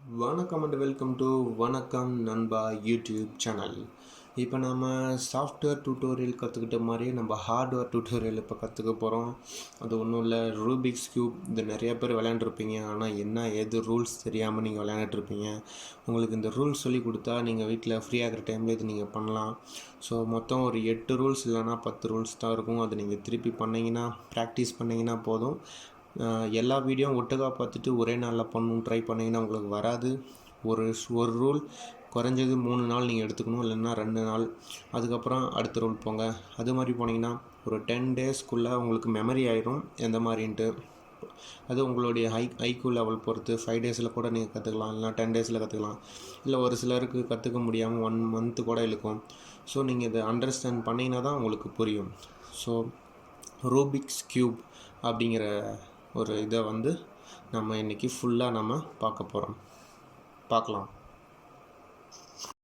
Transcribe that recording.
வணக்கம் and welcome to வணக்கம் நண்பா யூடியூப் சேனல். இப்போ நம்ம சாஃப்ட்வேர் டியூட்டோரியல் கற்றுக்கிட்ட மாதிரியே நம்ம ஹார்ட்வேர் டியூட்டோரியல் இப்போ கற்றுக்க போகிறோம். அது ஒன்றும் இல்லை, ரூபிக்ஸ் க்யூப். இது நிறைய பேர் விளையாண்டுருப்பீங்க, ஆனால் என்ன ஏது ரூல்ஸ் தெரியாமல் நீங்கள் விளையாண்டுருப்பீங்க. உங்களுக்கு இந்த ரூல்ஸ் சொல்லி கொடுத்தா நீங்கள் வீட்டில் ஃப்ரீயாக இருக்கிற டைமில் இது நீங்கள் பண்ணலாம். ஸோ மொத்தம் ஒரு 8 ரூல்ஸ் இல்லைனா 10 ரூல்ஸ் தான் இருக்கும். அது நீங்கள் திருப்பி பண்ணிங்கன்னா, ப்ராக்டிஸ் பண்ணிங்கன்னா போதும். எல்லா வீடியோவும் ஒட்டுக்கா பார்த்துட்டு ஒரே நாளில் பண்ணணும்னு ட்ரை பண்ணிங்கன்னா உங்களுக்கு வராது. ஒரு ரூல் குறைஞ்சது 3 நாள் நீங்கள் எடுத்துக்கணும், இல்லைன்னா 2 நாள். அதுக்கப்புறம் அடுத்த ரூல் போங்க. அது மாதிரி போனீங்கன்னா ஒரு 10 டேஸ்க்குள்ளே உங்களுக்கு மெமரி ஆயிரும் எந்த மாதிரின்ட்டு. அது உங்களுடைய ஐக்யூ லெவல் பொறுத்து 5 டேஸில் கூட நீங்கள் கற்றுக்கலாம், இல்லைனா 10 டேஸில் கற்றுக்கலாம். இல்லை ஒரு சிலருக்கு கற்றுக்க முடியாமல் 1 மந்த்து கூட இழுக்கும். ஸோ நீங்கள் இதை அண்டர்ஸ்டாண்ட் பண்ணிங்கன்னா தான் உங்களுக்கு புரியும். ஸோ ரூபிக்ஸ் க்யூப் அப்படிங்கிற ஒரு இதை நம்ம இன்றைக்கி ஃபுல்லாக பார்க்கலாம்.